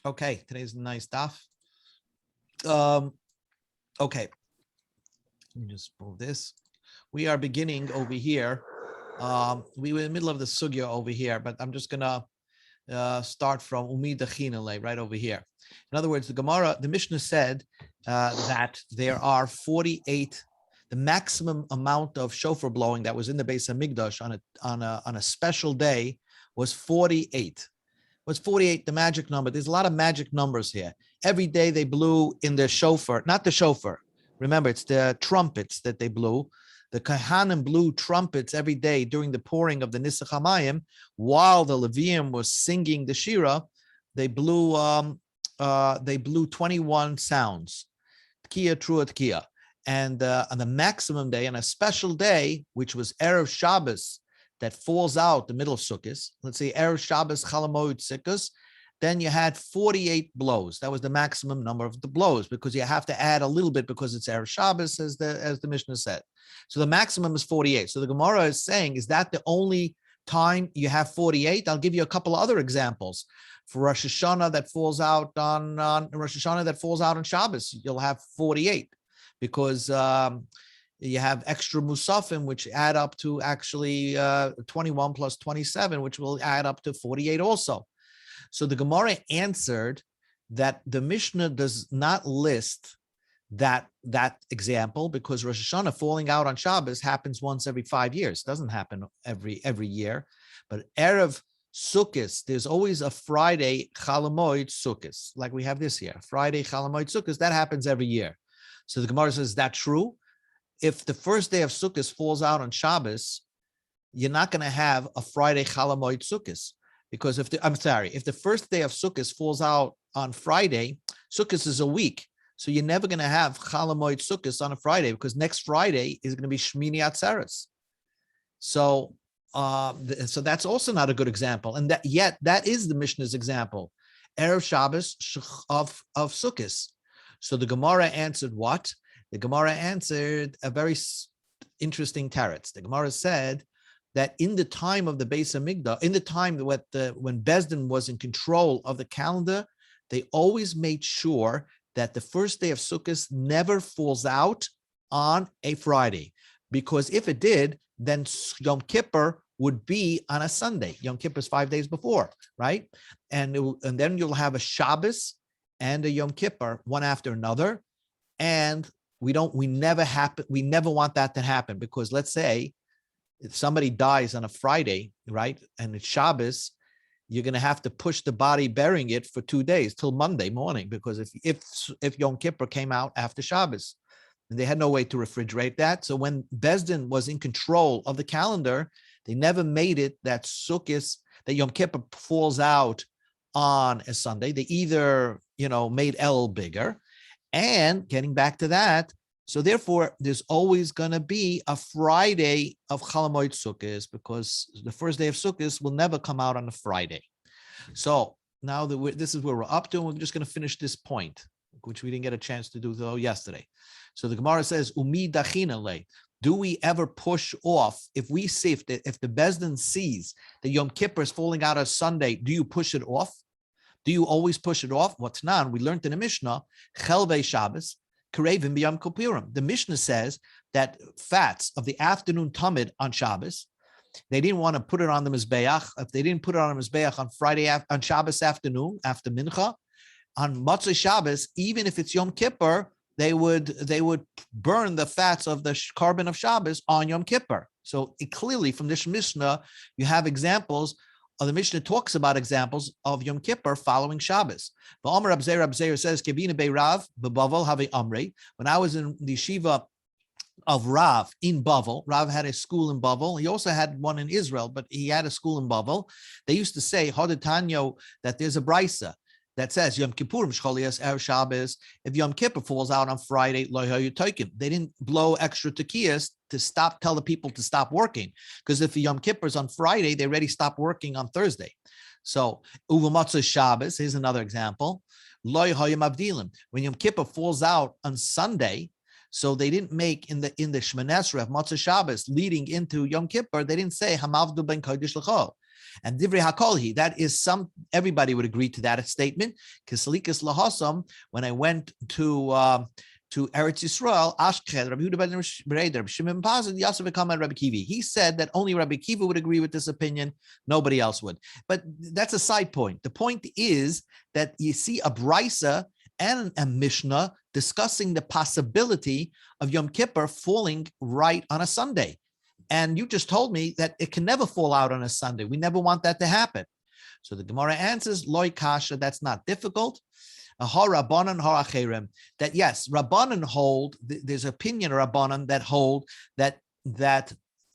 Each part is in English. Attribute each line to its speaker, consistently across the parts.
Speaker 1: Okay, today's a nice daf. Okay, let me just move this. We are beginning over here. We were in the middle of the sugya over here, but I'm just gonna start from Umi Dachinale right over here. In other words, the Gemara, the Mishnah said that there are 48. The maximum amount of shofar blowing that was in the Beis Hamikdash on a special day was 48. Was 48 the magic number? There's a lot of magic numbers here. Every day they blew in the shofar, not the shofar. Remember, it's the trumpets that they blew. The Kohanim blew trumpets every day during the pouring of the Nisach HaMayim, while the Levium was singing the Shira. They blew 21 sounds, Tkiya, Trua, Tkiya. And on the maximum day, on a special day, which was Erev Shabbos, that falls out the middle of Sukkot, let's say Erev Shabbos Chalamoid Sukkot, then you had 48 blows. That was the maximum number of the blows, because you have to add a little bit because it's Erev Shabbos, as the Mishnah said. So the maximum is 48. So the Gemara is saying, is that the only time you have 48? I'll give you a couple of other examples. For Rosh Hashanah that falls out on Rosh Hashanah that falls out on Shabbos, you'll have 48, because you have extra musafim, which add up to actually 21 plus 27, which will add up to 48 also. So the Gemara answered that the Mishnah does not list that example, because Rosh Hashanah falling out on Shabbos happens once every 5 years. It doesn't happen every year. But Erev Sukkot, there's always a Friday Chalamoid Sukkot, like we have this year. Friday Chalamoid Sukkot, that happens every year. So the Gemara says, is that true? If the first day of Sukkot falls out on Shabbos, you're not going to have a Friday Chalamoid Sukkot, because if the first day of Sukkot falls out on Friday, Sukkot is a week, so you're never going to have Chalamoid Sukkot on a Friday, because next Friday is going to be Shmini Atzeres. So that's also not a good example, and that is the Mishnah's example, Erev Shabbos of Sukkot. So the Gemara answered what? The Gemara answered a very interesting teretz. The Gemara said that in the time of the Beis Hamikdash, in the time when Bezdin was in control of the calendar, they always made sure that the first day of Sukkot never falls out on a Friday, because if it did, then Yom Kippur would be on a Sunday. Yom Kippur is 5 days before, right? And then you'll have a Shabbos and a Yom Kippur, one after another, and we never want that to happen, because let's say if somebody dies on a Friday, right, and it's Shabbos, you're going to have to push the body burying it for 2 days till Monday morning, because if Yom Kippur came out after Shabbos, and they had no way to refrigerate that. So when Bezdin was in control of the calendar, they never made it that Sukkot, that Yom Kippur falls out on a Sunday. They either made El bigger. And getting back to that, so therefore, there's always going to be a Friday of Chalamoid Sukkot, because the first day of Sukkot will never come out on a Friday. So now this is where we're up to, and we're just going to finish this point, which we didn't get a chance to do though yesterday. So the Gemara says, Umi Dachinale, do we ever push off, if we see, if the Bezdin sees that Yom Kippur is falling out on Sunday, do you push it off? Do you always push it off? What's nan? We learned in the Mishnah, Chelvei Shabbos, Karevim B'Yom Kippurim. The Mishnah says that fats of the afternoon tamid on Shabbos, they didn't want to put it on the Mizbeach. If they didn't put it on the Mizbeach on Shabbos afternoon, after Mincha, on Motzei Shabbos, even if it's Yom Kippur, they would burn the fats of the carbon of Shabbos on Yom Kippur. So clearly from this Mishnah, you have examples. The Mishnah talks about examples of Yom Kippur following Shabbos. The Omer Rab Zeir says, Kevina Bei Rav, Bebavel Have Amrei. When I was in the yeshiva of Rav in Bavel, Rav had a school in Bavel. He also had one in Israel, but he had a school in Bavel. They used to say, Hodetanyo, that there's a brisa that says Yom Kippurim Shcholias Er Shabbos. If Yom Kippur falls out on Friday, Lo Hayu Toikim. They didn't blow extra tekiyas to tell the people to stop working, because if Yom Kippur is on Friday, they already stopped working on Thursday. So Uvamatzu Shabbos, here's another example. Lo Hayu Mavdilim. When Yom Kippur falls out on Sunday, so they didn't make in the Shemon Esrei of Matzah Shabbos leading into Yom Kippur, they didn't say Hamavdu ben Kodesh L'chol. And divrei hakolhi, that is everybody would agree to that statement. Kisalikas lahasam, when I went to Eretz Yisrael, Ashken, Rabbi Yehuda ben Bereder, Rabbi Shimon Pazid, Yasser v'Kama, Rabbi Kivi. He said that only Rabbi Kiva would agree with this opinion, nobody else would. But that's a side point. The point is that you see a brisa and a Mishnah discussing the possibility of Yom Kippur falling right on a Sunday. And you just told me that it can never fall out on a Sunday. We never want that to happen. So the Gemara answers, Loi Kasha, that's not difficult. That yes, Rabbanan hold, there's opinion of Rabbanan that hold that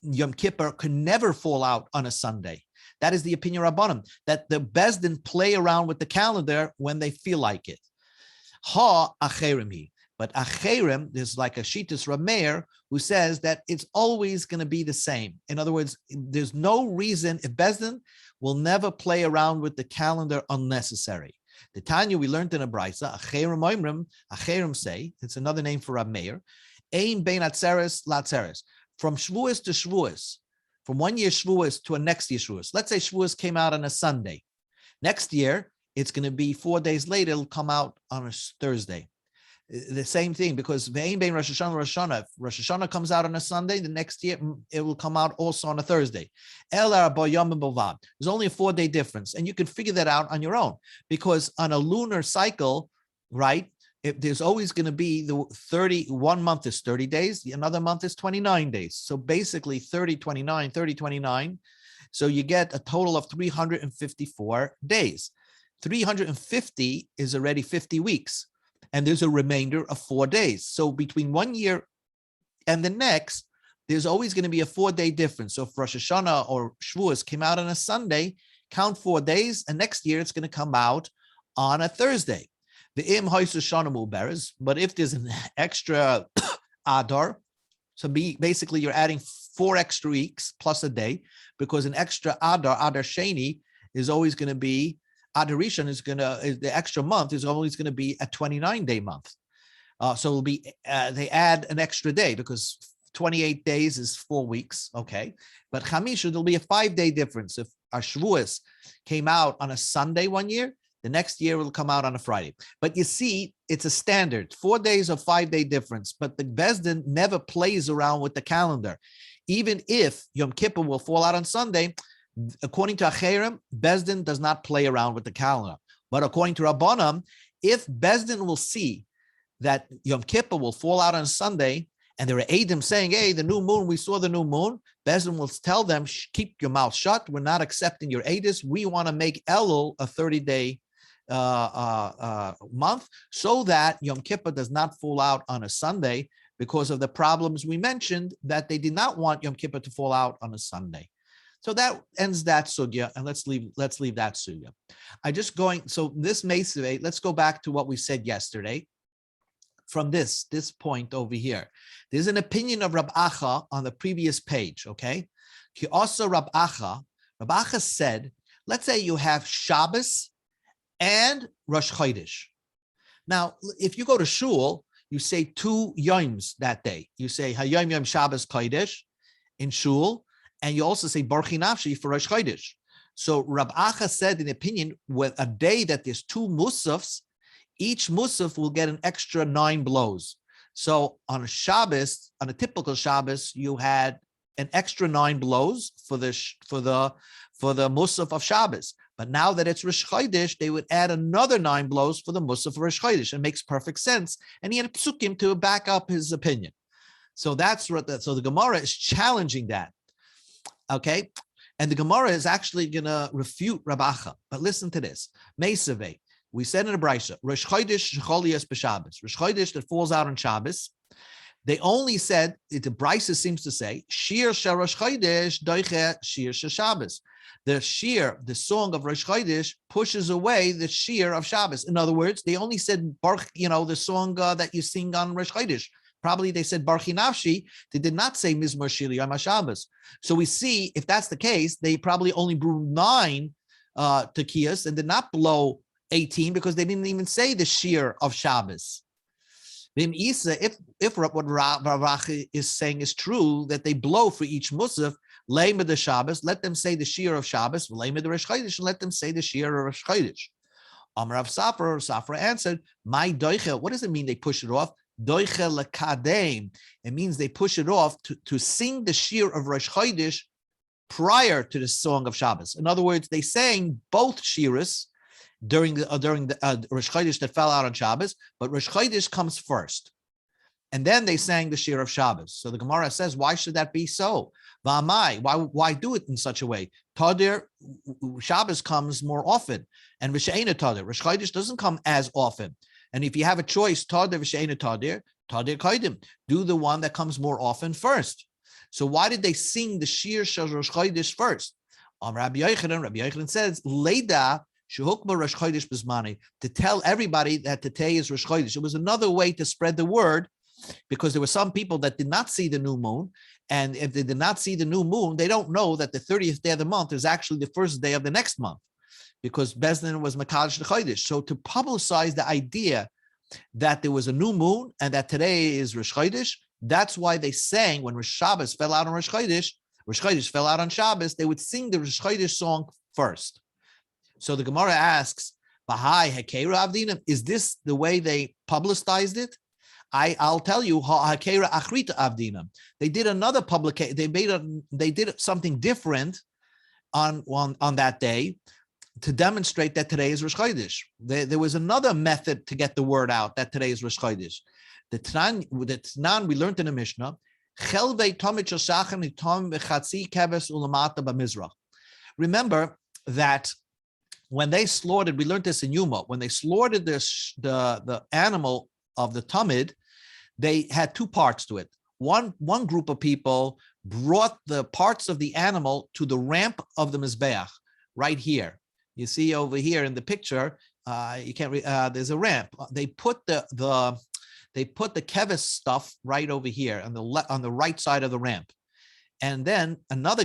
Speaker 1: Yom Kippur can never fall out on a Sunday. That is the opinion of Rabbanan, that the Bezdin play around with the calendar when they feel like it. But Acherim, there's like a Shitas Rameir who says that it's always going to be the same. In other words, there's no reason, if Bezdin will never play around with the calendar unnecessary. The Tanya we learned in a brisa, Acherim say, it's another name for Rab Meir, Ein bein atzeres latzeres, from Shavuos to Shavuos, from 1 year Shavuos to a next year Shavuos. Let's say Shavuos came out on a Sunday. Next year, it's going to be 4 days later, it'll come out on a Thursday. The same thing, because Ve'ein bein Rosh Hashanah, if Rosh Hashanah comes out on a Sunday, the next year it will come out also on a Thursday. There's only a 4-day difference, and you can figure that out on your own, because on a lunar cycle, right, there's always going to be the 1 month is 30 days, another month is 29 days. So basically 30, 29. So you get a total of 354 days. 350 is already 50 weeks. And there's a remainder of 4 days. So between 1 year and the next, there's always going to be a 4-day difference. So if Rosh Hashanah or Shavuos came out on a Sunday, count 4 days, and next year it's going to come out on a Thursday. But if there's an extra Adar, so basically you're adding 4 extra weeks plus a day, because an extra Adar Sheni, is always going to be, Adar Rishon the extra month is always going to be a 29-day month. So it'll be, they add an extra day, because 28 days is 4 weeks, okay? But Chamisha, there'll be a 5-day difference. If our Shavuos came out on a Sunday 1 year, the next year will come out on a Friday. But you see, it's a standard, 4 days or 5-day difference, but the Bezdin never plays around with the calendar. Even if Yom Kippur will fall out on Sunday, according to Acherim, Bezdin does not play around with the calendar. But according to Rabbanan, if Bezdin will see that Yom Kippur will fall out on Sunday, and there are Eidim saying, hey, the new moon, we saw the new moon, Bezdin will tell them, keep your mouth shut. We're not accepting your Eidos. We want to make Elul a 30-day month, so that Yom Kippur does not fall out on a Sunday, because of the problems we mentioned, that they did not want Yom Kippur to fall out on a Sunday. So that ends that sugya, and let's leave that sugya. So this Mesiveh, let's go back to what we said yesterday. From this point over here, there's an opinion of Rab Acha on the previous page, okay? Ki also Rab Acha said, let's say you have Shabbos and Rosh Chodesh. Now, if you go to shul, you say 2 yoms that day. You say Hayom Yom Shabbos Chodesh in shul, and you also say Barchi Nafshi for Rosh Chodesh. So Rab Acha said, in opinion, with a day that there's 2 musafs, each musaf will get an extra 9 blows. So on a Shabbos, on a typical Shabbos, you had an extra 9 blows for the musaf of Shabbos. But now that it's Rosh Chodesh, they would add another 9 blows for the musaf of Rosh Chodesh. It makes perfect sense. And he had psukim to back up his opinion. So so the Gemara is challenging that. Okay, and the Gemara is actually going to refute Rab Acha. But listen to this. Mesaveh, we said in a brisa, Rosh Chodesh Shecholias b'Shabbos. Rosh Chodesh that falls out on Shabbos. They only said, the brisa seems to say, Shir Shel Rosh Chodesh doiche Shir Shel Shabbos. The shir, the song of Rosh Chodesh, pushes away the shir of Shabbos. In other words, they only said, the song that you sing on Rosh Chodesh. Probably they said Barchi Nafshi. They did not say Mizmor Shir Yom HaShabbos. So we see, if that's the case, they probably only blew 9 tekiyas and did not blow 18, because they didn't even say the shir of Shabbos. If what Rav Acha is saying is true, that they blow for each musaf, Lema the Shabbos, let them say the Shir of Shabbos. Lema the Rosh Chodesh, and let them say the Shir of Rosh Chodesh. Amar Rav Safra answered, "My doicha." What does it mean? They push it off. Doicha lekadem. It means they push it off to sing the Shir of Rosh Chodesh prior to the song of Shabbos. In other words, they sang both shiras during the Rosh Chodesh that fell out on Shabbos, but Rosh Chodesh comes first. And then they sang the Shir of Shabbos. So the Gemara says, why should that be so? V'amai, why do it in such a way? Tadir, Shabbos comes more often, and V'she'ena Tadir. Rosh Chodesh doesn't come as often. And if you have a choice, Tadir, V'she'ena Tadir, Tadir Kaidim, do the one that comes more often first. So why did they sing the Shir Shel Rosh Chodesh first? Rabbi Yochanan says, Leida Shehukma Rosh Chodesh B'zmani, to tell everybody that today is Rosh Chodesh. It was another way to spread the word, because there were some people that did not see the new moon. And if they did not see the new moon, they don't know that the 30th day of the month is actually the first day of the next month, because Bezdin was Makadosh the Chodesh. So to publicize the idea that there was a new moon and that today is Rosh Chodesh, that's why they sang when Rosh Shabbos fell out on Rosh Chodesh fell out on Shabbos, they would sing the Rosh Chodesh song first. So the Gemara asks, Bahai Hakera Avdinam, is this the way they publicized it? I'll tell you, Hakera Achrita Avdinam. They did another publication. They did something different on that day to demonstrate that today is Rosh Chodesh. There was another method to get the word out that today is Rosh Chodesh. The Tanan we learned in the Mishnah. Remember that when they slaughtered, we learned this in Yuma, when they slaughtered the animal of the Tamid, they had two parts to it. One group of people brought the parts of the animal to the ramp of the Mizbeach, right here. You see over here in the picture, you can't read, there's a ramp. They put the kevis stuff right over here on the right side of the ramp. And then another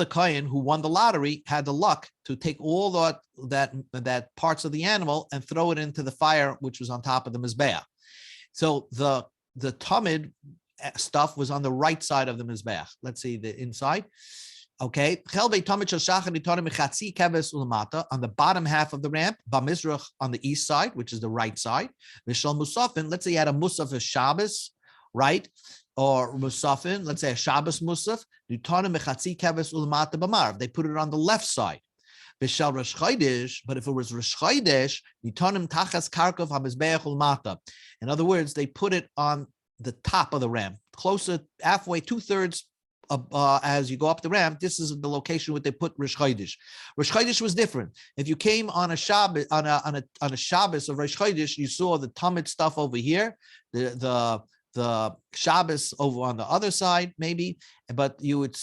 Speaker 1: kohen who won the lottery had the luck to take all that parts of the animal and throw it into the fire, which was on top of the Mizbeach. So the Tamid stuff was on the right side of the Mizbeach. Let's see the inside. Okay. On the bottom half of the ramp, Bamizrach on the east side, which is the right side. Mishal Musafin, let's say you had a Musaf of Shabbos, right? Or Musafin, let's say a Shabbos Musaf, they put it on the left side. Bishal Rosh Chodesh, but if it was Rosh Chodesh, in other words, they put it on the top of the ramp, closer, halfway, 2/3 as you go up the ramp. This is the location where they put Rosh Chodesh. Rosh Chodesh was different. If you came on a Shabbos, on a Shabbos of Rosh Chodesh, you saw the Tamid stuff over here, the Shabbos over on the other side, maybe, but you would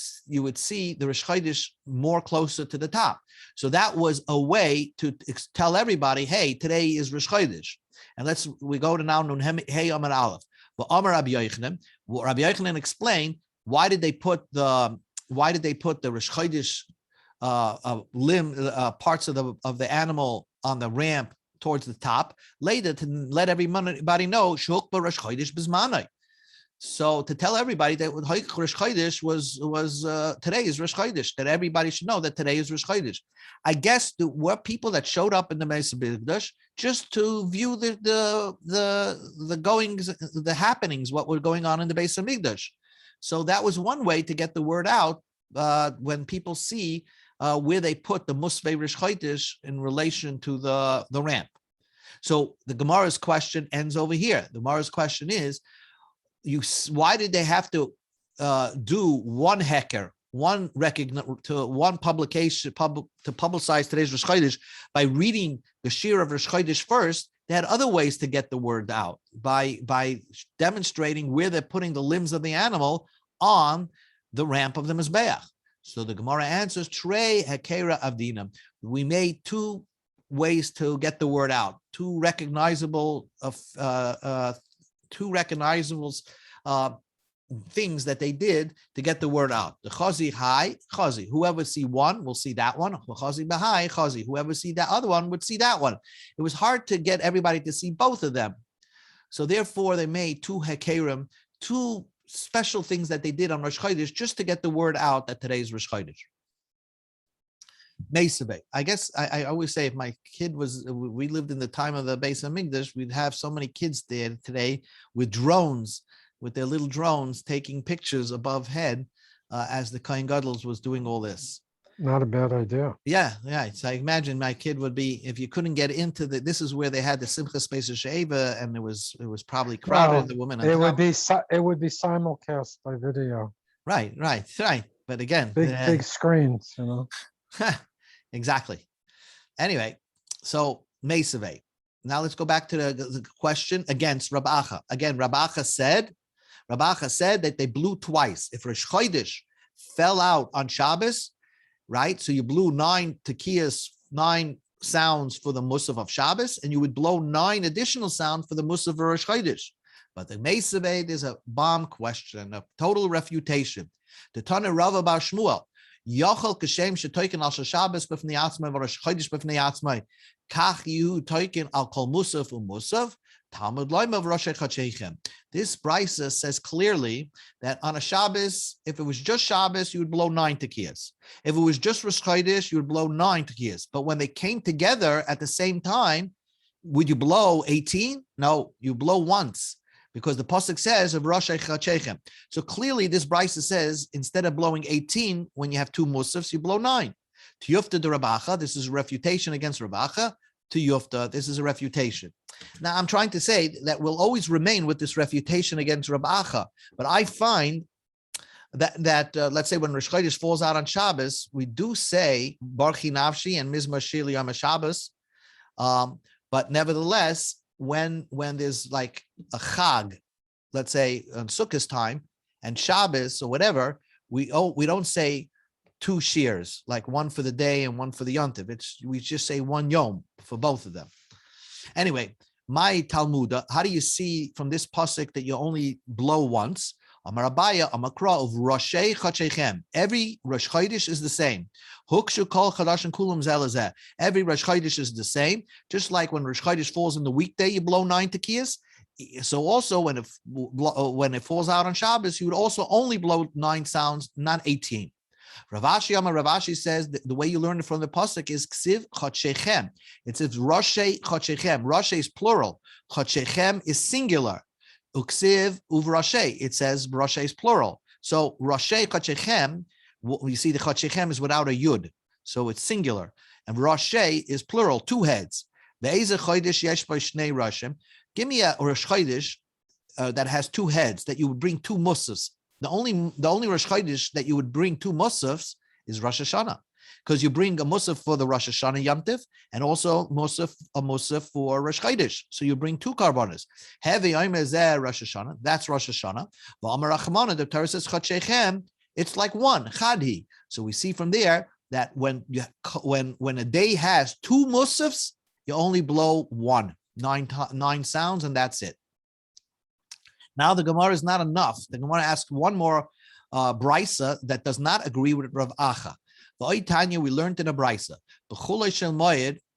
Speaker 1: see the Rosh Chodesh more closer to the top. So that was a way to tell everybody, hey, today is Rosh Chodesh. And we go to now Nun Hey Amar Aleph. Well, Amar Rabbi Yochanan explained why did they put the Rosh Chodesh limb parts of the animal on the ramp towards the top later to let everybody know Shukba Rosh Chodesh B'zmanai. So to tell everybody that Rosh Chodesh was today is Rosh Chodesh, that everybody should know that today is Rosh Chodesh. I guess there were people that showed up in the Beis Hamikdash just to view the goings, the happenings, what were going on in the Beis Hamikdash. So that was one way to get the word out when people see where they put the Musvei Rosh Chodesh in relation to the ramp. So the Gemara's question ends over here. The Gemara's question is, why did they have to do one heker, one publication, to publicize today's Rosh Chodesh by reading the Shir of Rosh Chodesh first? They had other ways to get the word out by demonstrating where they're putting the limbs of the animal on the ramp of the Mizbeach. So the Gemara answers, Trei Hakera Avdinam. We made two ways to get the word out, two recognizable things that they did to get the word out. The Chazi Hai, Chazi, whoever see one will see that one. Chazi Bahai, Chazi, whoever see that other one would see that one. It was hard to get everybody to see both of them. So therefore they made two Hakerim, two special things that they did on Rosh Chodesh just to get the word out that today is Rosh Chodesh. Mesave. I guess I always say if my kid we lived in the time of the Beis Hamikdash, we'd have so many kids there today with drones, with their little drones taking pictures above head as the Kohen Gadol was doing all this.
Speaker 2: Not a bad idea.
Speaker 1: Yeah. So I imagine my kid would be, if you couldn't get into this is where they had the Simcha Space of She'eva, and it was probably crowded.
Speaker 2: Well,
Speaker 1: the woman.
Speaker 2: it would be simulcast by video.
Speaker 1: Right. But again,
Speaker 2: big screens,
Speaker 1: Exactly. Anyway, so Mesave. Now let's go back to the question against Rabbi Acha. Again, Rabbi Acha said that they blew twice. If Rosh Chodesh fell out on Shabbos, right? So you blew 9 tekiyas, 9 sounds for the Musaf of Shabbos, and you would blow 9 additional sounds for the Musaf of Rosh Chodesh. But the Mesave, there's a bomb question, a total refutation. The Tana Rava Bar Shmuel, Yochel Kashem Shetoikin al Shabbos b'fnei atzmai v'Rosh Chodesh b'fnei atzmai Kach Yehu Toikin al Kol Musaf u'Musaf Talmud Loim of Rosh Chodesh. This brisa says clearly that on a Shabbos, if it was just Shabbos, you would blow 9 tekiyas. If it was just Rosh Chodesh, you would blow 9 tekiyas. But when they came together at the same time, would you blow 18? No, you blow once, because the pasuk says of Rosh Chodesh. So clearly, this brisa says instead of blowing 18 when you have 2 musafs, you blow 9. To Yufta de Rabbi Acha, this is a refutation against Rabbi Acha. To Yufta, this is a refutation. Now, I'm trying to say that we'll always remain with this refutation against Rabbi Acha, but I find that let's say when Rosh Chodesh falls out on Shabbos, we do say Barchi Nafshi and Mizmar Shir Yom Shabbos, but nevertheless, when there's like a Chag, let's say on Sukkot time and Shabbos or whatever, we don't say 2 shears, like one for the day and one for the yontiv. We just say 1 yom for both of them. Anyway, my Talmud, how do you see from this pasuk that you only blow once? Amar Abaya, Amakra of Roshei Chachechem. Every Rosh Chodesh is the same. Hukshu Kol Chadash and Kulam Zelazeh. Every Rosh Chodesh is the same. Just like when Rosh Chodesh falls in the weekday, you blow 9 tekiyas. So also when it falls out on Shabbos, you would also only blow 9 sounds, not 18. Ravashi says the way you learn it from the pasuk is Ksiv Chachechem. It says Roshei Chachechem. Roshei is plural. Chachechem is singular. Uksiv uvrashe. It says Roshei is plural. So Roshei Chachechem, you see the Chachechem is without a yud, so it's singular. And Roshei is plural, 2 heads. Ve'ezeh chodesh yesh bo shnei roshim. Give me a Rosh Chodesh that has 2 heads, that you would bring 2 musafs. The only Rosh Chodesh that you would bring 2 musafs is Rosh Hashanah, because you bring a musaf for the Rosh Hashanah Yom Tov and also a musaf for Rosh Chodesh. So you bring 2 karbonos. Heavy Omer Rosh Hashanah. That's Rosh Hashanah. V'Amar Rachmana, the Torah says Chachechem. It's like 1 Chadhi. So we see from there that when a day has 2 musafs, you only blow 9 sounds, and that's it. Now the Gemara is not enough. The Gemara asks one more brisa that does not agree with Rav Acha. Tanya, we learned in a brisa.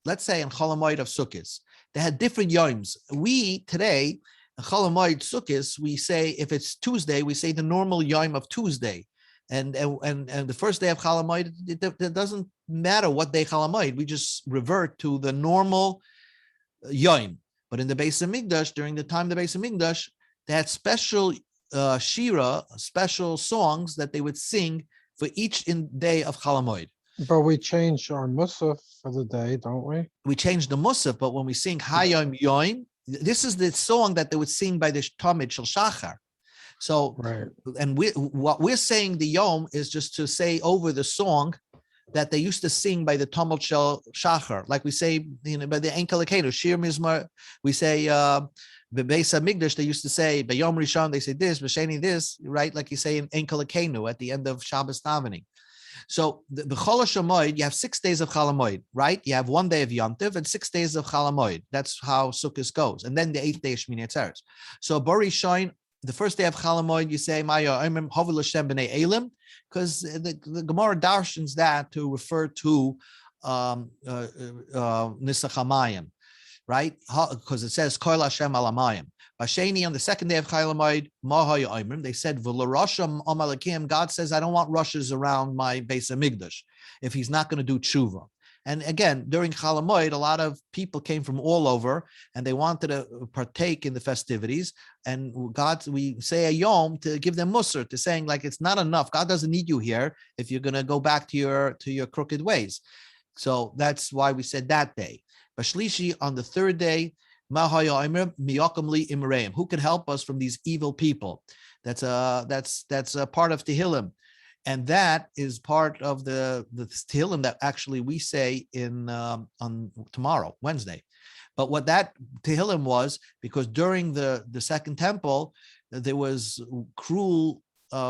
Speaker 1: Let's say in Chol HaMoed of Sukkot, they had different yoms. We today in Chol HaMoed Sukkot, we say if it's Tuesday, we say the normal yom of Tuesday, and the first day of Chol HaMoed, it doesn't matter what day Chol HaMoed. We just revert to the normal yom. But in the Beis Hamikdash, during the time of the Beis Hamikdash, they had special shira, special songs that they would sing for each day of Chol HaMoed.
Speaker 2: But we change our musaf for the day, don't we?
Speaker 1: We changed the musaf, but when we sing Hayom Yoim, this is the song that they would sing by the Tamid Shel Shachar. So,
Speaker 2: right.
Speaker 1: And what we're saying the Yom is just to say over the song that they used to sing by the Tamid Shel Shachar, like we say, by the Enkel Akenu, Shir Mizmar. We say the Beis Hamikdash, they used to say by Yom Rishon, they say this, B'Sheni this, right? Like you say in Enkel Akenu at the end of Shabbos davening. So the Chol HaMoed, you have 6 days of Chol HaMoed, right? You have 1 day of Yom Tov and 6 days of Chol HaMoed. That's how Sukkot goes. And then the 8th day of Shmini Atzeres. So Bar Rishon, the first day of Chol HaMoed, you say Maya Oimim Hovel Hashem B'nei Elim, because the Gemara darshans that to refer to Nisach HaMayim, right? Because it says Koil Hashem Al HaMayim. Basheni, on the second day of Chayil Hamoed, Mahaya Oimrim, they said, V'larasham Amalekim, God says, I don't want rushes around my Beis Hamikdash if he's not going to do tshuva. And again, during Chol Hamoed, a lot of people came from all over and they wanted to partake in the festivities. And God, we say a yom to give them musr, to saying like it's not enough. God doesn't need you here if you're going to go back to your crooked ways. So that's why we said that day. Bashlishi, on the third day, who can help us from these evil people? That's a part of Tehillim. And that is part of the Tehillim that actually we say on tomorrow, Wednesday. But what that Tehillim was, because during the Second Temple, there was cruel,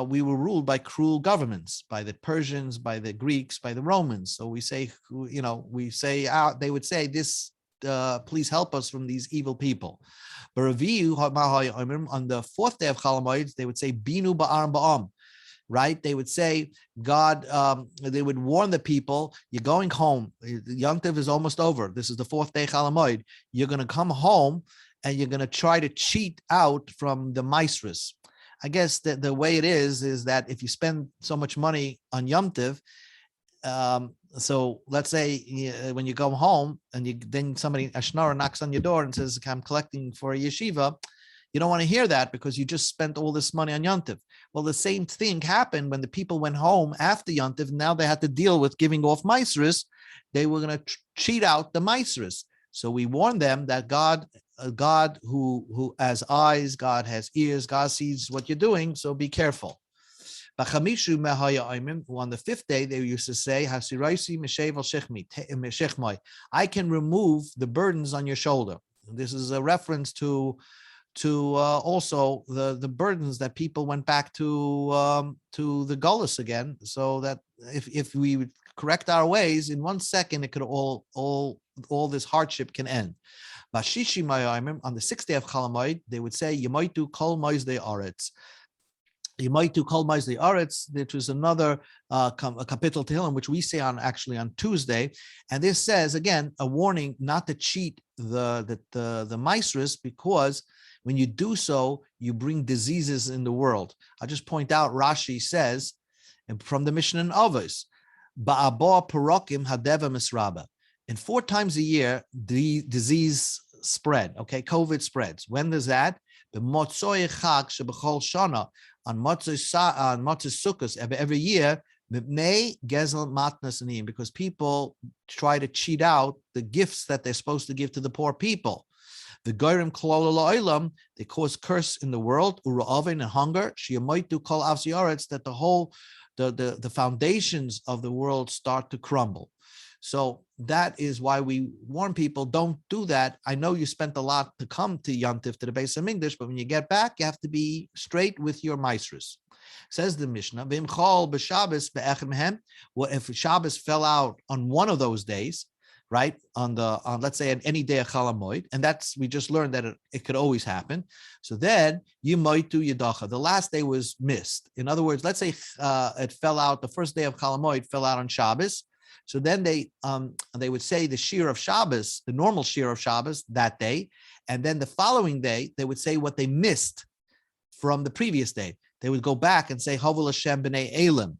Speaker 1: we were ruled by cruel governments, by the Persians, by the Greeks, by the Romans. So we say, they would say this, please help us from these evil people. But on the fourth day of Chol Hamoed, they would say, Binu ba'aram ba'am. Right? They would say, God, they would warn the people, you're going home. Yom Tov is almost over. This is the fourth day Chol Hamoed. You're going to come home and you're going to try to cheat out from the maasros. I guess that the way it is that if you spend so much money on Yom Tov, so let's say when you go home and then somebody, a shnara, knocks on your door and says, I'm collecting for a yeshiva. You don't want to hear that because you just spent all this money on Yom Tov. Well, the same thing happened when the people went home after Yom Tov. Now they had to deal with giving off maasros. They were going to cheat out the maasros. So we warned them that God who has eyes, God has ears, God sees what you're doing. So be careful. On the fifth day, they used to say, I can remove the burdens on your shoulder. This is a reference to also the burdens that people went back to the Golus again, so that if we would correct our ways in 1 second, it could all this hardship can end. On the sixth day of Chol Hamoed, they would say, "You might do kol moisdei aretz." You might do kol moisdei aretz, which was another a capital Tehillim, which we say on Tuesday, and this says again a warning not to cheat the maasros, because when you do so, you bring diseases in the world. I'll just point out, Rashi says, and from the Mishnah in Avos, Ba'abah parokim hadeva misraba. And 4 times a year, the disease spread. Okay, COVID spreads. When does that? The Motzoi Chag shebechol shana, on Motzoi Sukkos every year, because people try to cheat out the gifts that they're supposed to give to the poor people. The Goyim Klol Olam, they cause curse in the world, Ura'avin and hunger, Shiyamoitu Kol Avziaretz, that the foundations of the world start to crumble. So that is why we warn people, don't do that. I know you spent a lot to come to Yom Tov, to the Beis Hamikdash, but when you get back, you have to be straight with your maasros. Says the Mishnah, well, if Shabbos fell out on one of those days, right, on let's say on any day of Chol Hamoed, and we just learned that it could always happen. So then you might do Yadacha. The last day was missed. In other words, let's say it fell out, the first day of Chol Hamoed fell out on Shabbos. So then they would say the shir of Shabbos, the normal shir of Shabbos that day, and then the following day they would say what they missed from the previous day. They would go back and say Hovul Hashem b'nei Elim,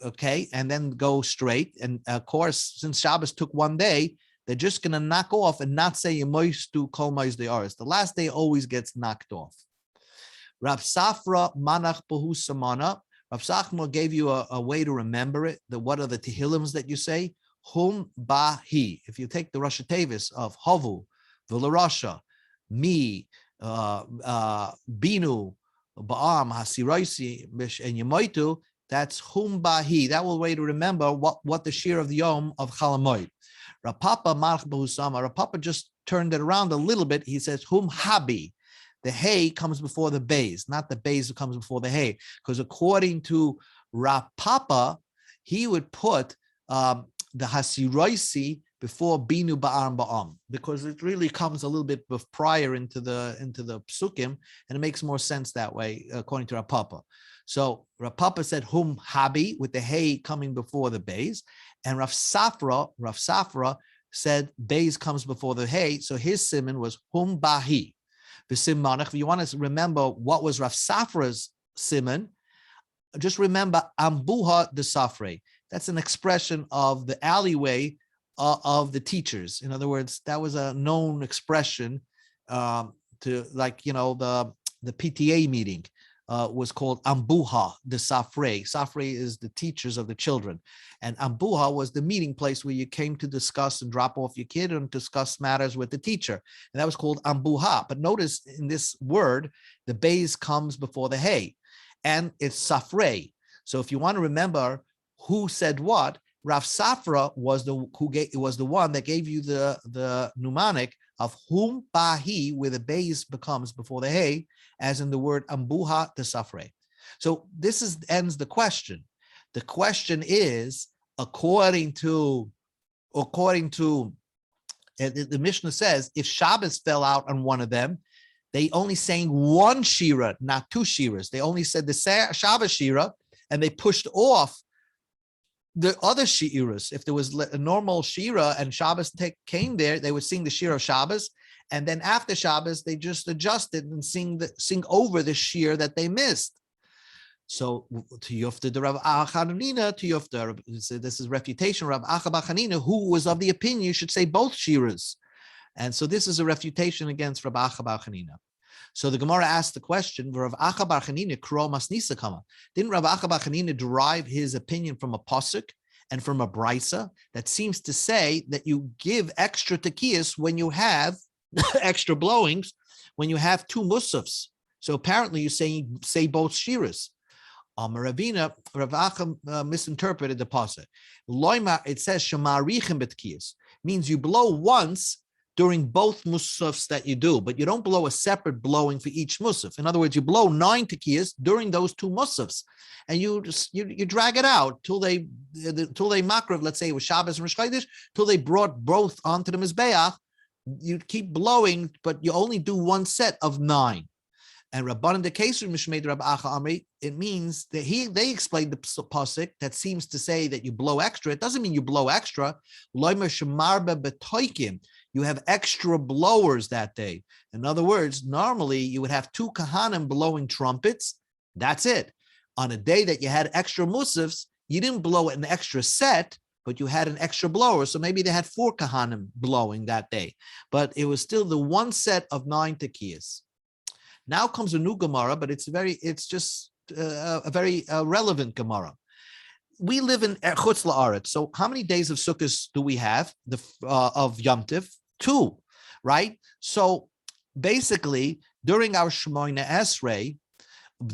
Speaker 1: okay, and then go straight. And of course, since Shabbos took 1 day, they're just going to knock off and not say Yemoistu Kol Moisdei Aretz. The last day always gets knocked off. Rav Safra Manach Bahu Samana. Rav Sachma gave you a way to remember it. What are the Tehillims that you say? Hum Bahi. If you take the Rosh Tevis of Havu, Vilarasha, Mi, Binu, Ba'am, Hasiraisi, and Yemoitu, that's Hum Bahi. That will way to remember what the shir of the Yom of Chol Hamoed. Rav Papa Malach Bahusama. Rav Papa just turned it around a little bit. He says Hum Habi. The hay comes before the bays, not the bays comes before the hay. Because according to Rav Papa, he would put the Hasiroisi before Binu Ba'aram Ba'am, because it really comes a little bit prior into the psukim, and it makes more sense that way, according to Rav Papa. So Rav Papa said Hum Habi, with the hay coming before the bays, and Rav Safra said bays comes before the hay, so his siman was Hum Bahi. B'simmanach. If you want to remember what was Rav Safra's simon, just remember Ambuha de Safre. That's an expression of the alleyway of the teachers. In other words, that was a known expression to, like, the PTA meeting was called Ambuha de Safre. Safre is the teachers of the children. And Ambuha was the meeting place where you came to discuss and drop off your kid and discuss matters with the teacher. And that was called Ambuha. But notice in this word, the bays comes before the hay, and it's Safre. So if you want to remember who said what, Rav Safra was the one that gave you the mnemonic of whom bahi, where the bays becomes before the hay, as in the word ambuha de safre. So this ends the question. The question is, according to the Mishnah says, if Shabbos fell out on one of them, they only sang one shira, not two shiras. They only said the Shabbos shira, and they pushed off the other shiras. If there was a normal shira and Shabbos came there, they would sing the shira of Shabbos, and then after Shabbos they just adjusted and sing over the shir that they missed. So to Yufta the Rav Achanina, to Yufta, this is refutation. Rav Achabachanina, who was of the opinion you should say both shiras, and so this is a refutation against Rav Achabachanina. So the Gemara asked the question, Rav Acha bar Chanina kro masnisa kama. Didn't Rav Acha bar Chanina derive his opinion from a pasuk and from a brisa that seems to say that you give extra tekiyas when you have extra blowings, when you have two musafs? So apparently you say both shiras. Ravina, Rav Acha misinterpreted the pasuk. Loima, it says shemarichem betkiyas, means you blow once during both musafs that you do, but you don't blow a separate blowing for each musaf. In other words, you blow 9 tekiyas during those two musafs, and you drag it out till they makrav, let's say it was Shabbos and Rosh Chodesh, till they brought both onto the mizbeach. You keep blowing, but you only do one set of 9. And Rabbanan de Keser Mishmeid Rab Acha Amri, it means that they explained the pasuk that seems to say that you blow extra. It doesn't mean you blow extra. Loimer shemarba betoikim. You have extra blowers that day. In other words, normally you would have 2 kahanim blowing trumpets. That's it. On a day that you had extra musafs, you didn't blow an extra set, but you had an extra blower. So maybe they had 4 kahanim blowing that day, but it was still the one set of 9 tekiyas. Now comes a new Gemara, but it's just a very relevant Gemara. We live in Chutz La'aretz. So how many days of Sukkot do we have of Yom Tiv? 2, right? So basically, during our Shemoneh Esrei of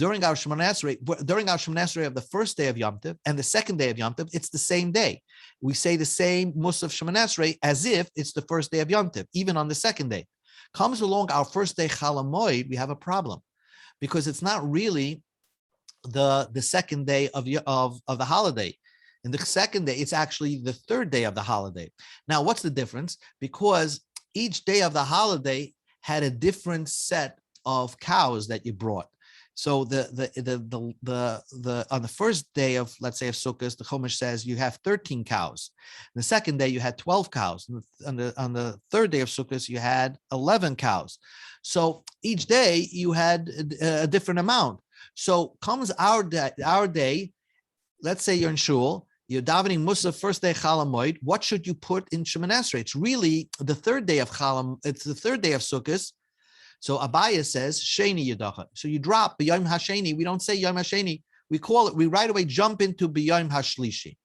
Speaker 1: the first day of Yom Tiv and the second day of Yom Tiv, it's the same day. We say the same Musaf Shemoneh Esrei as if it's the first day of Yom Tiv, even on the second day. Comes along our first day Chol Hamoed, we have a problem, because it's not really the second day of the holiday. And the second day, it's actually the third day of the holiday. Now, what's the difference? Because each day of the holiday had a different set of cows that you brought. So the on the first day of, let's say, of Sukkot, the Chumash says you have 13 cows. The second day you had 12 cows. On the third day of Sukkot you had 11 cows. So each day you had a different amount. So comes our day. Let's say you're in shul, you're davening Musaf first day Chol Hamoed. What should you put in Shemoneh Esrei? It's really the third day of It's the third day of Sukkot. So Abaya says Sheni Yedacha. So you drop B'Yom HaSheni. We don't say Yom HaSheni. We call it. We right away jump into B'Yom HaShlishi.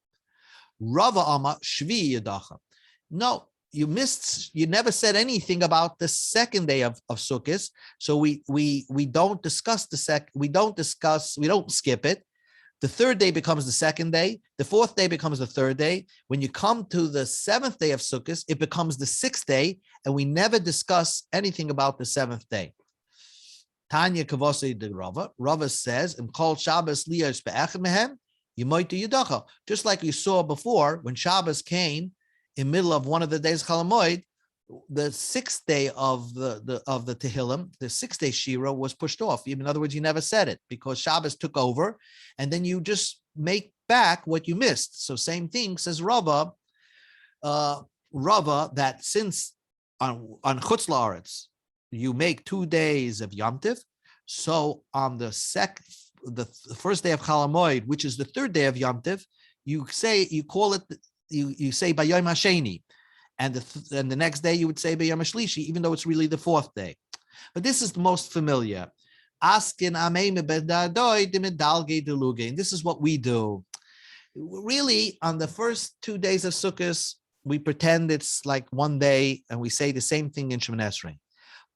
Speaker 1: Rava Ama Shvi Yedacha. No, you missed. You never said anything about the second day of Sukkot. So we don't discuss we don't skip it. The third day becomes the second day. The fourth day becomes the third day. When you come to the 7th day of Sukkot, it becomes the 6th day, and we never discuss anything about the 7th day. Tanya Kavosei de Rava. Rava says, "Im Kol Shabbos liyos be'echad mehem, Yemoitu Yedacha." Just like we saw before, when Shabbos came in middle of one of the days Chol Hamoed, the 6th day of the Tehillim, the 6th day Shira was pushed off. In other words, you never said it because Shabbos took over, and then you just make back what you missed. So same thing says Rava, that since on Chutz La'aretz you make 2 days of Yom Tiv. So on the first day of Chol Hamoed, which is the third day of Yom Tiv, you say Bayom Hasheni, and the next day you would say Bayom Hashlishi, even though it's really the fourth day. But this is the most familiar. Askin Amei Bedadoi Dimedalge Deluge, and this is what we do. Really, on the first 2 days of Sukkot, we pretend it's like one day, and we say the same thing in Shemoneh Esrei.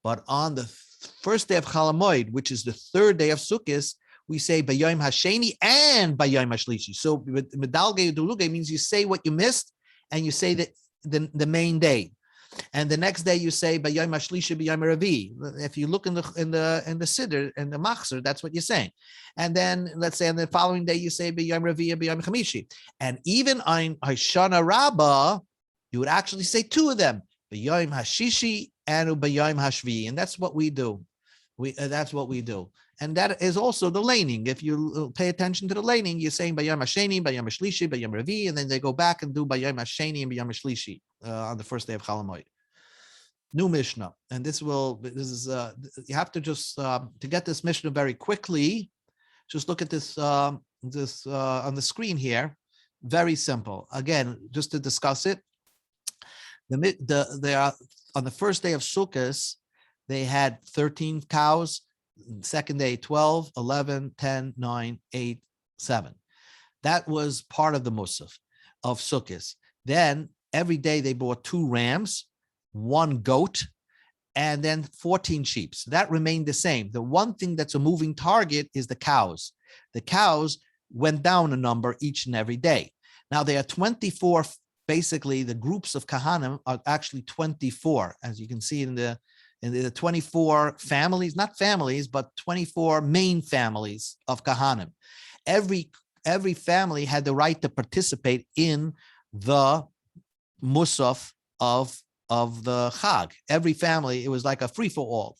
Speaker 1: But on the first day of Chol Hamoed, which is the third day of Sukkot, we say Bayom Hasheni and Bayom Hashlishi. So Medalge Deluge means you say what you missed, and you say that the main day. And the next day you say Bayom Hashlishi Bayom Ravi. If you look in the Siddur and the Machzor, that's what you're saying. And then let's say on the following day you say Bayom Ravi Bayom Chamishi. And even on Hoshana Rabbah, you would actually say two of them, Bayom Hashishi and Bayom Hashvi. And that's what we do. That's what we do. And that is also the laning. If you pay attention to the laning, you're saying Bayom Hasheni, Bayom Hashlishi, Bayom Ravi, and then they go back and do Bayom Hasheni and Bayom Hashlishi on the first day of Chol Hamoed. New Mishnah, and this is you have to just to get this Mishnah very quickly. Just look at this on the screen here. Very simple. Again, just to discuss it. They are on the first day of Sukkot. They had 13 cows. Second day, 12, 11, 10, 9, 8, 7. That was part of the Musaf of Sukkot. Then every day they brought 2 rams, 1 goat, and then 14 sheep. So that remained the same. The one thing that's a moving target is the cows. The cows went down a number each and every day. Now there are 24, basically the groups of Kahanim are actually 24, as you can see in the 24 families, not families, but 24 main families of Kahanim. Every family had the right to participate in the Musaf of the Chag. Every family, it was like a free-for-all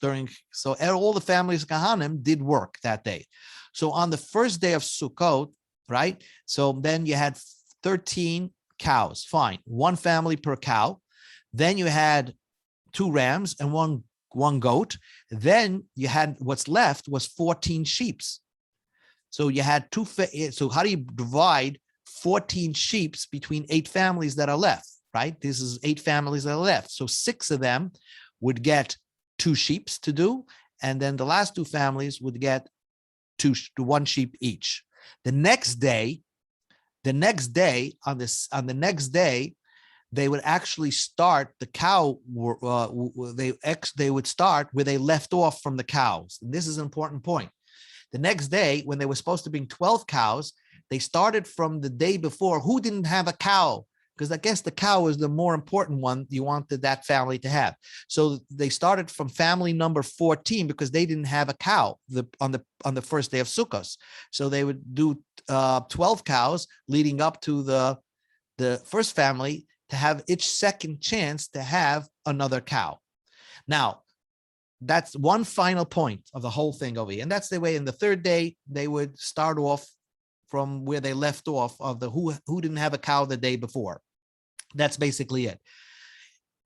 Speaker 1: so all the families of Kahanim did work that day. So on the first day of Sukkot, right? So then you had 13 cows, fine, 1 family per cow. Then you had 2 rams and one goat. Then you had what's left was 14 sheep. So you had so how do you divide 14 sheep between 8 families that are left, right? This is 8 families that are left. So 6 of them would get 2 sheep to do. And then the last 2 families would get 1 sheep each. The next day, they would actually start the cow. They would start where they left off from the cows. And this is an important point. The next day, when they were supposed to bring 12 cows, they started from the day before. Who didn't have a cow? Because I guess the cow is the more important one you wanted that family to have. So they started from family number 14 because they didn't have a cow on the first day of Sukkot. So they would do 12 cows leading up to the first family to have each second chance to have another cow. Now, that's one final point of the whole thing over here. And that's the way in the third day, they would start off from where they left off of the who didn't have a cow the day before. That's basically it.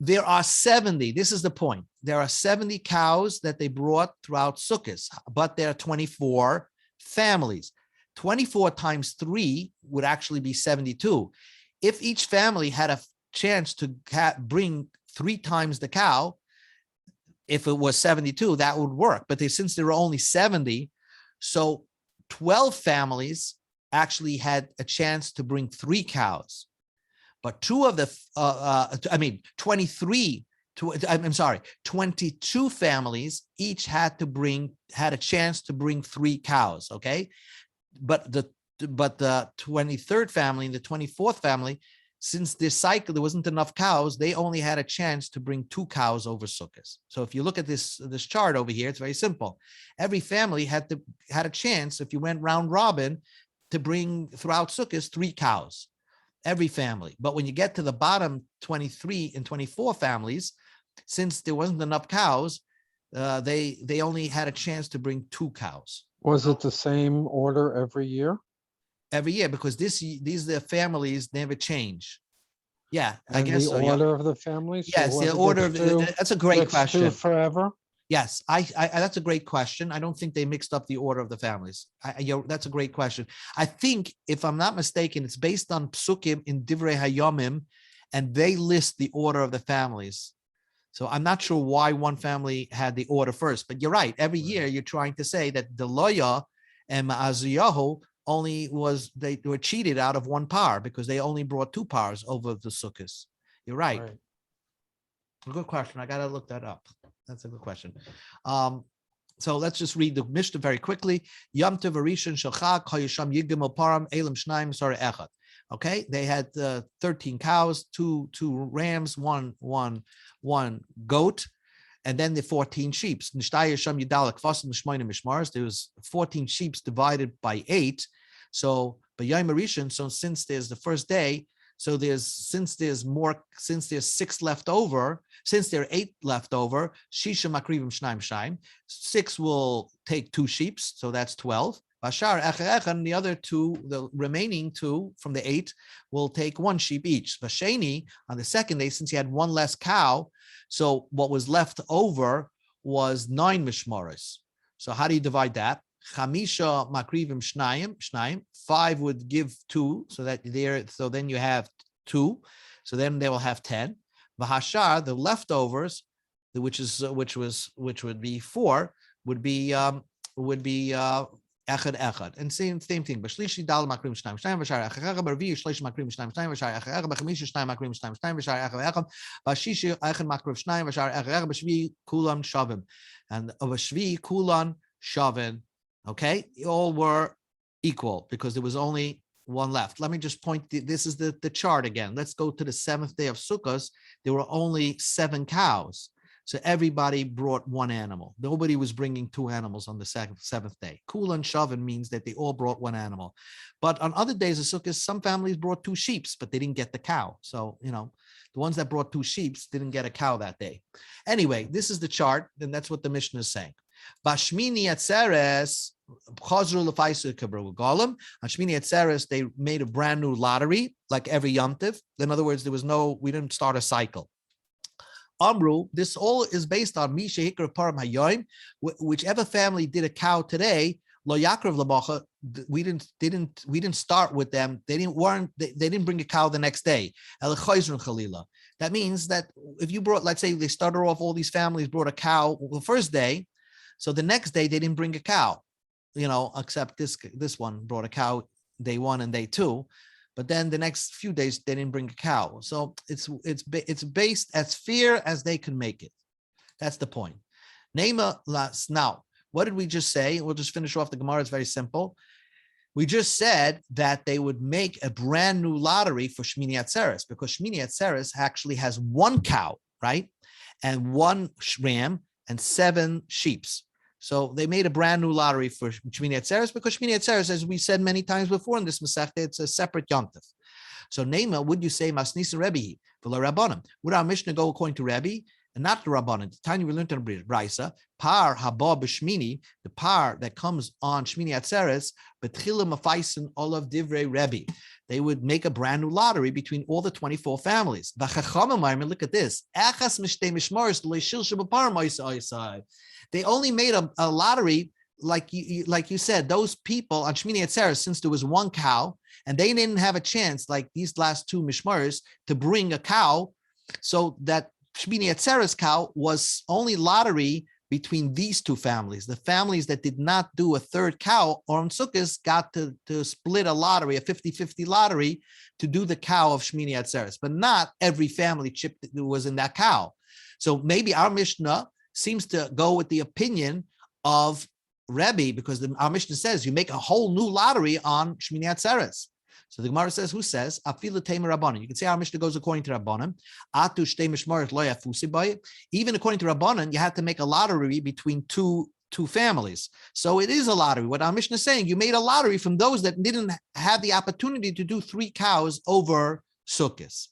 Speaker 1: There are 70, this is the point. There are 70 cows that they brought throughout Sukkot, but there are 24 families. 24 times 3 would actually be 72. If each family had a chance to bring 3 times the cow, if it was 72, that would work. But since there were only 70, so 12 families actually had a chance to bring 3 cows. But 22 families each had a chance to bring 3 cows. Okay, but the 23rd family and the 24th family, since this cycle there wasn't enough cows, they only had a chance to bring 2 cows over Sukkot. So if you look at this chart over here, it's very simple. Every family had a chance, if you went round robin, to bring throughout Sukkot 3 cows. Every family. But when you get to the bottom 23 and 24 families, since there wasn't enough cows, they only had a chance to bring 2 cows.
Speaker 2: Was it the same order every year?
Speaker 1: Every year, because these the families never change. Yeah,
Speaker 2: And
Speaker 1: I guess
Speaker 2: the
Speaker 1: so.
Speaker 2: order of the families?
Speaker 1: Yes,
Speaker 2: So
Speaker 1: the
Speaker 2: whoever
Speaker 1: order of
Speaker 2: gets 2
Speaker 1: that's a great
Speaker 2: gets 2
Speaker 1: question.
Speaker 2: forever?
Speaker 1: Yes, that's a great question. I don't think they mixed up the order of the families. That's a great question. I think, if I'm not mistaken, it's based on psukim in Divrei Hayomim, and they list the order of the families. So I'm not sure why one family had the order first, but you're right. Every year you're trying to say that the Loya and Ma'aziyahu they were cheated out of one par because they only brought two pars over the sukkahs. You're right. Good question. I got to look that up. That's a good question. So let's just read the Mishnah very quickly. Yom Tov Rishon Shachak Hayisham Yigdim Param Elam Shnaim Sar Echad. Okay, they had 13 cows, two rams, one goat, and then the 14 sheep. There was 14 sheep divided by 8. So, but Yom Rishon, so since there's the first day, so since there's 6 left over, since there are 8 left over, Shisha Makrivim Shnaim Shaim, 6 will take 2 sheep, so that's 12. Bashar and the other 2, the remaining 2 from the 8, will take 1 sheep each. Basheni, on the second day, since he had 1 less cow, so what was left over was 9 mishmaros. So how do you divide that? Chamisha makrivim shnayim. 5 would give 2, so then you have 2. So then they will have 10. V'hashar, the leftovers, which would be 4, would be echad. And same thing. B'shlishi dal makrim shnayim v'shar echad b'rvi shlish makrim shnayim v'shar echad b'chamisha shnayim makrim shnayim v'shar echad b'shishi echad makrim shnayim v'shar echad b'shvi kulan shavim, and b'shvi kulan shavim. Okay, all were equal because there was only 1 left. Let me just point. This is the chart again. Let's go to the 7th day of Sukkot. There were only 7 cows. So everybody brought 1 animal. Nobody was bringing 2 animals on the 7th day. Kulan Shavin means that they all brought 1 animal. But on other days of Sukkot, some families brought 2 sheep, but they didn't get the cow. So, the ones that brought 2 sheep didn't get a cow that day. Anyway, this is the chart, and that's what the Mishnah is saying. Bashmini Atzeres, Chazru Lefaisu Kabru Golem. On Shmini Atzeres, they made a brand new lottery, like every Yom Tov. In other words, we didn't start a cycle. Amru, this all is based on Misha Hikra Param Hayoim. Whichever family did a cow today, Lo Yakrav Labacha, we didn't start with them. They didn't bring a cow the next day. That means that if you brought, let's say they started off, all these families brought a cow the first day, so the next day they didn't bring a cow, except this one brought a cow day 1 and day 2. But then the next few days they didn't bring a cow. So it's based as fair as they can make it. That's the point. Now, what did we just say? We'll just finish off the Gemara. It's very simple. We just said that they would make a brand new lottery for Shmini Atzeres, because Shmini Atzeres actually has 1 cow, right? And 1 ram and 7 sheep. So they made a brand new lottery for Shmini Atzeres, because Shmini Atzeres, as we said many times before in this Masechta, it's a separate Yom Tov. So Nema, would you say Masnisa Rebbe for Rabbanim? Would our Mishnah go according to Rebbe and not the Rabbanim? The time we learned in Brisa, Par Haba B'Shmini, the par that comes on Shmini Atzeres, Betchila Mafaisen Olav Divrei Rebbe. They would make a brand new lottery between all the 24 families. Look at this. They only made a lottery, like you said, those people on Shmini Atzeres, since there was 1 cow, and they didn't have a chance, like these last 2 mishmaros, to bring a cow, so that Shmini Atzeres cow was only lottery between these 2 families. The families that did not do a 3rd cow on Sukkot got to split a lottery, a 50-50 lottery, to do the cow of Shmini Atzeres, but not every family chipped that was in that cow. So maybe our Mishnah seems to go with the opinion of Rebbe, because our Mishnah says you make a whole new lottery on Shmini Atzeres. So the Gemara says, who says? Afilu Tamer Rabbanan. You can say our Mishnah goes according to Rabbanan. Atu shtei mishmaros lo yafusi bayit. Even according to Rabbanan, you have to make a lottery between two families. So it is a lottery. What our Mishnah is saying, you made a lottery from those that didn't have the opportunity to do 3 cows over Sukkot.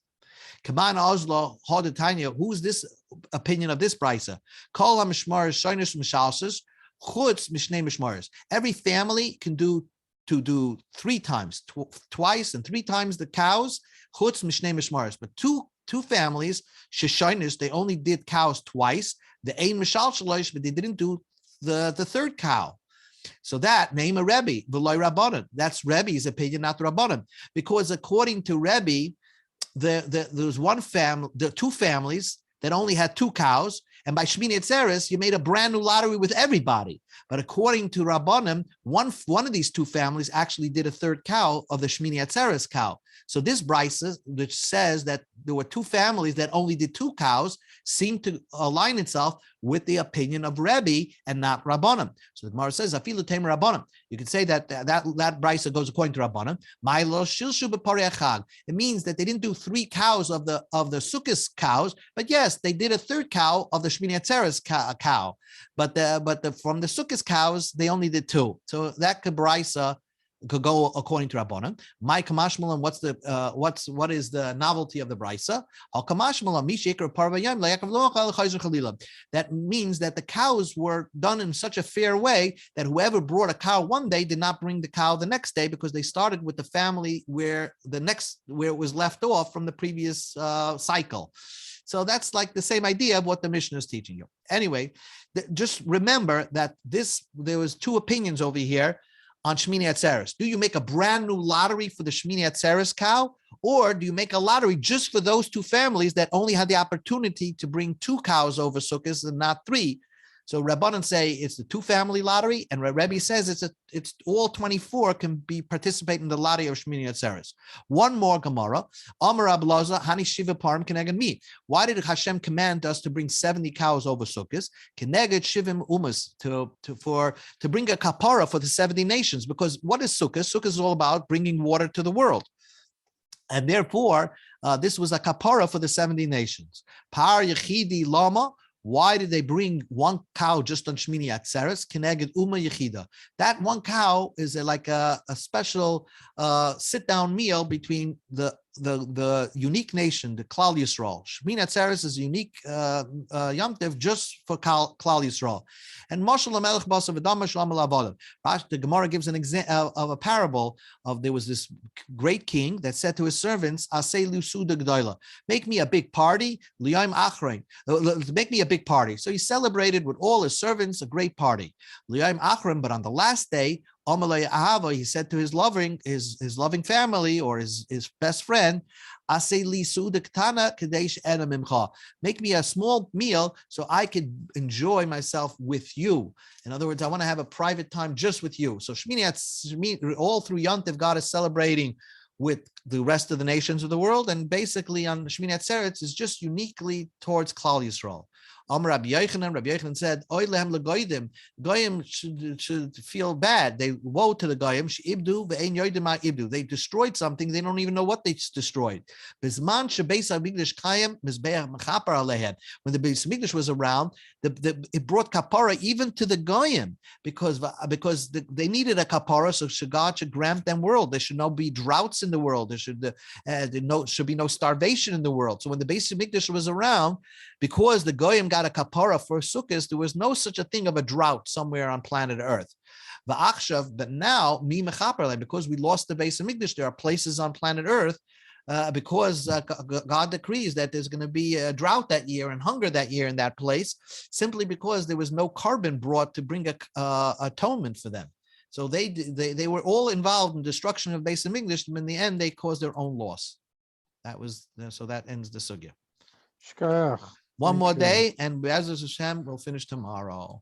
Speaker 1: Kaman Oslo Hodetanya. Who's this opinion of this brisa? Kol hamishmaros shaynos mishalses chutz mishnei mishmaros. Every family can do 3 times, twice and 3 times the cows, chutz mishnei mishmaros, but 2 two families, Shishainis, they only did cows twice. The Ein Mishal Shalosh, but they didn't do the third cow. So that name a Rebbe, V'loy Rabbanan. That's Rebbe's opinion, not Rabbanan, because according to Rebbe, there was one family, the two families that only had two cows, and by Shmini Atzeres, you made a brand new lottery with everybody. But according to Rabbanim, one of these two families actually did a third cow of the Shmini Atzeres cow. So this brisa, which says that there were two families that only did two cows, seemed to align itself with the opinion of Rebbe and not Rabbanim. So the Gemara says, "Afilu teim Rabbanim." You could say that brisa goes according to Rabbanim. It means that they didn't do three cows of the Sukkot cows, but yes, they did a third cow of the Shmini Atzeres cow. But from the Sukkot cows, they only did two. So that brisa could go according to Rabbanan. My kamashmalan, what is the novelty of the brisa? Al kamashmalan mishikar parvayim layav lochal chayzer chalila. That means that the cows were done in such a fair way that whoever brought a cow one day did not bring the cow the next day, because they started with the family where it was left off from the previous cycle. So that's like the same idea of what the Mishnah is teaching you. Anyway, just remember that there was two opinions over here on Shmini Atzeres. Do you make a brand new lottery for the Shmini Atzeres cow, or do you make a lottery just for those two families that only had the opportunity to bring two cows over Sukkot and not three? So Rabbanan say it's the two-family lottery, and Rebbe says it's all 24 can be participate in the lottery of Shmini Atzeres. One more Gemara. Amar Ablaza Hani Shiva Parim Keneged Mi. Why did Hashem command us to bring 70 cows over Sukkot? Keneged Shivim Umas to bring a kapara for the 70 nations. Because what is Sukkot? Sukkot is all about bringing water to the world. And therefore, this was a kapara for the 70 nations. Par Yechidi Lama. Why did they bring one cow just on Shmini Atzeres? Keneged Uma Yechida. That one cow is like a special sit-down meal between the unique nation, the Klal Yisrael. Shmini Atzeres is a unique Yom Tov just for Klal Yisrael. And Moshe Lamelech Basav V'dam Shalom Alavadim. The Gemara gives an example of a parable of there was this great king that said to his servants, "Asei Lusuda G'dayla, make me a big party, Liyam Achrein, make me a big party." So he celebrated with all his servants a great party, Liyam Achrein. But on the last day, Amalei Ahava, he said to his loving family or his best friend, make me a small meal so I could enjoy myself with you. In other words, I want to have a private time just with you. So Shmini, all through Yom Tov, God is celebrating with the rest of the nations of the world, and basically on Shmini Atzeres is just uniquely towards Klal Yisrael. Rabbi Yochanan said, "Oy lehem legoyim." Goyim should feel bad. They woe to the goyim. She'ibdu ve'ein yodim ma ibdu. They destroyed something. They don't even know what they destroyed. Bizman shebeis hamikdash kayim mizbeach mechaper alehem. When the Beis Hamikdash was around, it brought kapara even to the goyim because they needed a kapara, so God should grant them world. There should not be droughts in the world. There should be no starvation in the world. So when the Beis Hamikdash was around, because the goyim got a kapara for Sukkot, there was no such a thing of a drought somewhere on planet Earth. But now, because we lost the Beis Hamikdash, there are places on planet Earth because God decrees that there's going to be a drought that year and hunger that year in that place, simply because there was no carbon brought to bring a atonement for them. So they were all involved in destruction of Beis Hamikdash, and in the end, they caused their own loss. So that ends the sugya.
Speaker 2: Shkach.
Speaker 1: One more day, and Be'ezus Hashem, we'll finish tomorrow.